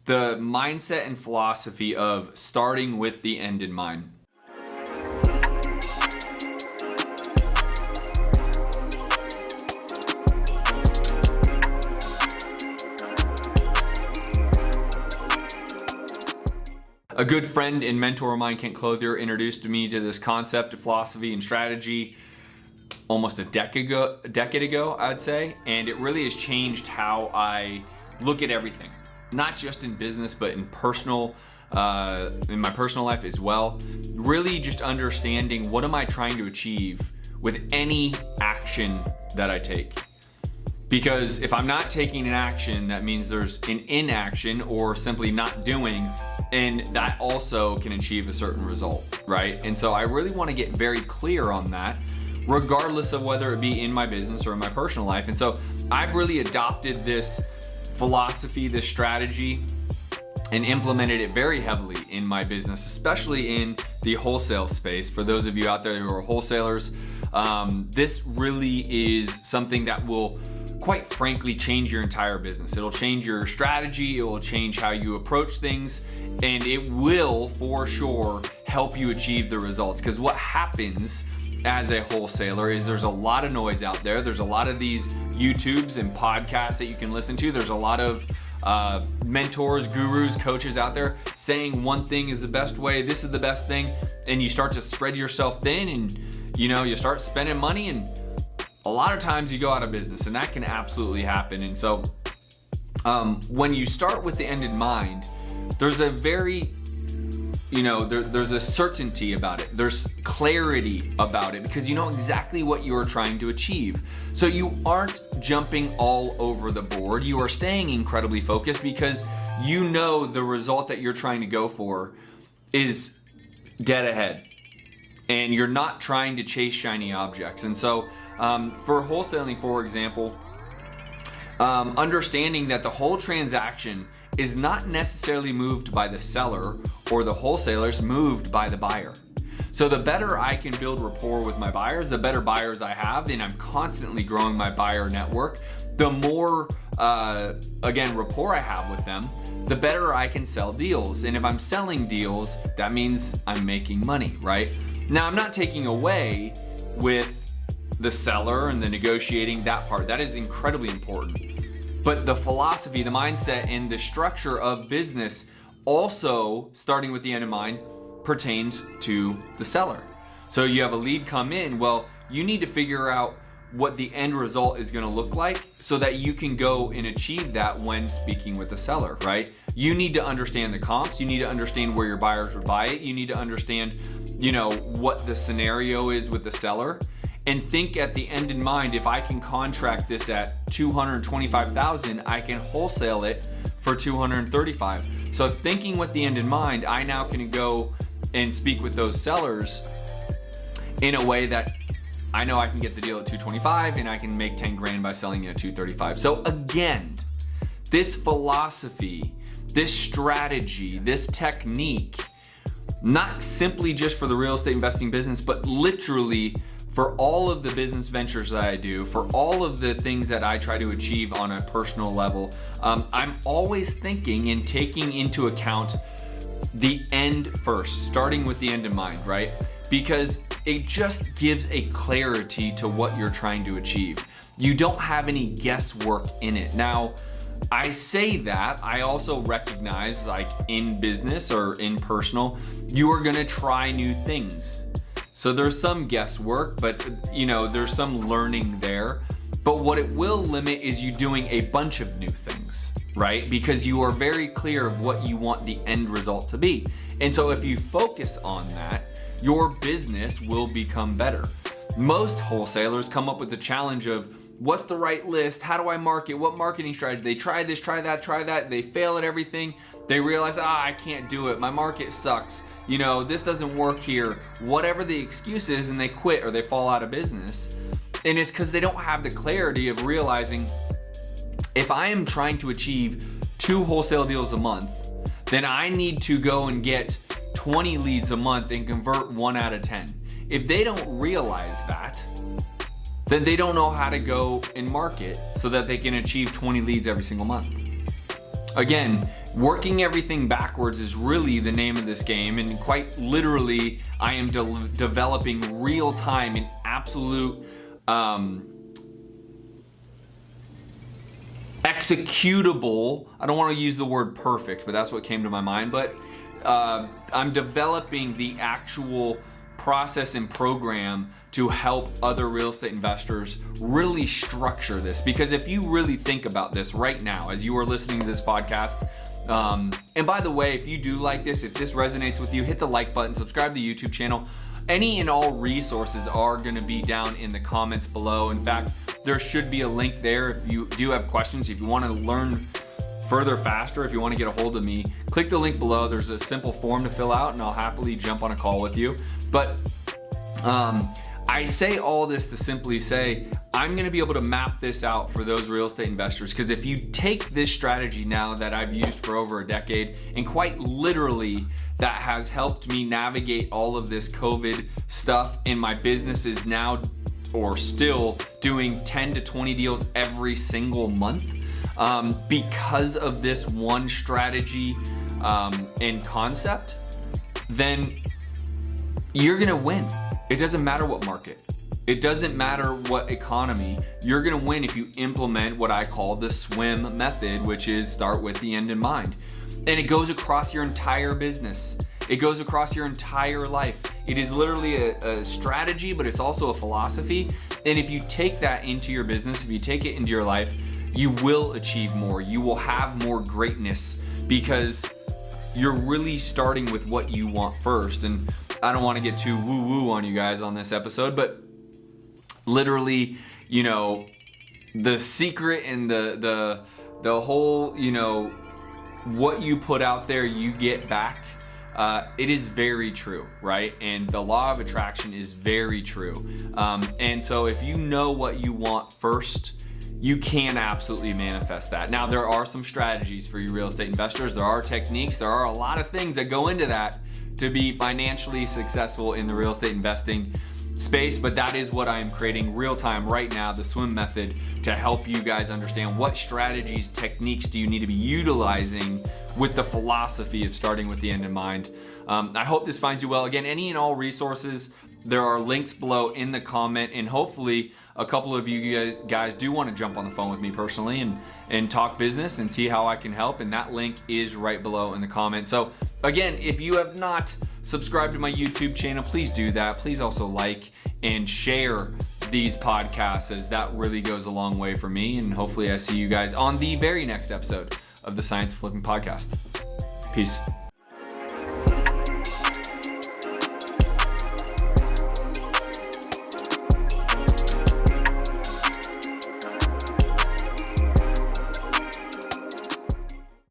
the mindset and philosophy of starting with the end in mind. A good friend and mentor of mine, Clothier, introduced me to this concept of philosophy and strategy almost a decade ago, I'd say, and it really has changed how I look at everything, not just in business, but in my personal life as well. Really just understanding what am I trying to achieve with any action that I take. Because if I'm not taking an action, that means there's an inaction or simply not doing, and that also can achieve a certain result, right? And so I really want to get very clear on that, regardless of whether it be in my business or in my personal life. And so I've really adopted this philosophy, this strategy, and implemented it very heavily in my business, especially in the wholesale space. For those of you out there who are wholesalers, this really is something that will, quite frankly, change your entire business. It'll change your strategy, it will change how you approach things, and it will for sure help you achieve the results. Because what happens as a wholesaler is there's a lot of noise out there. There's a lot of these YouTubes and podcasts that you can listen to. There's a lot of mentors, gurus, coaches out there saying one thing is the best way, this is the best thing, and you start to spread yourself thin, and you start spending money, and a lot of times you go out of business, and that can absolutely happen. And so when you start with the end in mind, there's a very, there's a certainty about it. There's clarity about it because you know exactly what you're trying to achieve. So you aren't jumping all over the board. You are staying incredibly focused because you know the result that you're trying to go for is dead ahead. And you're not trying to chase shiny objects. And so for wholesaling, for example, understanding that the whole transaction is not necessarily moved by the seller or the wholesalers, moved by the buyer. So the better I can build rapport with my buyers, the better buyers I have, and I'm constantly growing my buyer network, the more, again, rapport I have with them, the better I can sell deals. And if I'm selling deals, that means I'm making money, right? Now, I'm not taking away with the seller and the negotiating, that part. That is incredibly important. But the philosophy, the mindset, and the structure of business, also starting with the end in mind, pertains to the seller. So you have a lead come in, well, you need to figure out what the end result is going to look like so that you can go and achieve that when speaking with the seller, right? You need to understand the comps. You need to understand where your buyers would buy it. You need to understand, what the scenario is with the seller, and think at the end in mind, if I can contract this at $225,000, I can wholesale it for $235,000. So thinking with the end in mind, I now can go and speak with those sellers in a way that I know I can get the deal at $225,000 and I can make 10 grand by selling it at $235,000. So again, this philosophy, this strategy, this technique, not simply just for the real estate investing business, but literally for all of the business ventures that I do, for all of the things that I try to achieve on a personal level, I'm always thinking and taking into account the end first, starting with the end in mind, right? Because it just gives a clarity to what you're trying to achieve. You don't have any guesswork in it. Now, I say that, I also recognize, like in business or in personal, you are gonna try new things. So there's some guesswork, but there's some learning there. But what it will limit is you doing a bunch of new things, right? Because you are very clear of what you want the end result to be. And so if you focus on that, your business will become better. Most wholesalers come up with the challenge of, what's the right list? How do I market? What marketing strategy? They try this, try that. They fail at everything. They realize, I can't do it. My market sucks. This doesn't work here. Whatever the excuse is, and they quit or they fall out of business. And it's because they don't have the clarity of realizing, if I am trying to achieve 2 wholesale deals a month, then I need to go and get 20 leads a month and convert 1 out of 10. If they don't realize that, then they don't know how to go and market so that they can achieve 20 leads every single month. Again, working everything backwards is really the name of this game, and quite literally, I am developing real time and absolute executable. I don't want to use the word perfect, but that's what came to my mind. But I'm developing the actual process and program to help other real estate investors really structure this. Because if you really think about this right now, as you are listening to this podcast, and by the way, if you do like this, if this resonates with you, hit the like button, subscribe to the YouTube channel. Any and all resources are going to be down in the comments below. In fact, there should be a link there if you do have questions, if you want to learn further faster, if you want to get a hold of me, click the link below. There's a simple form to fill out and I'll happily jump on a call with you. But I say all this to simply say, I'm going to be able to map this out for those real estate investors, because if you take this strategy now that I've used for over a decade, and quite literally that has helped me navigate all of this COVID stuff, and my business is now or still doing 10 to 20 deals every single month because of this one strategy and concept, then you're gonna win. It doesn't matter what market. It doesn't matter what economy. You're gonna win if you implement what I call the S.W.I.M method, which is start with the end in mind. And it goes across your entire business. It goes across your entire life. It is literally a strategy, but it's also a philosophy. And if you take that into your business, if you take it into your life, you will achieve more. You will have more greatness because you're really starting with what you want first. And I don't want to get too woo-woo on you guys on this episode, but literally, you know, the secret and the whole, you know, what you put out there, you get back. It is very true, right? And the law of attraction is very true. And so if you know what you want first, you can absolutely manifest that. Now, there are some strategies for you real estate investors. There are techniques. There are a lot of things that go into that to be financially successful in the real estate investing space, but that is what I am creating real time right now, the S.W.I.M method, to help you guys understand what strategies, techniques do you need to be utilizing with the philosophy of starting with the end in mind. I hope this finds you well. Again, any and all resources, there are links below in the comment, and hopefully a couple of you guys do want to jump on the phone with me personally and talk business and see how I can help, and that link is right below in the comment. So again, if you have not subscribed to my YouTube channel, please do that. Please also like and share these podcasts, as that really goes a long way for me, and hopefully I see you guys on the very next episode of the Science Flipping Podcast. Peace.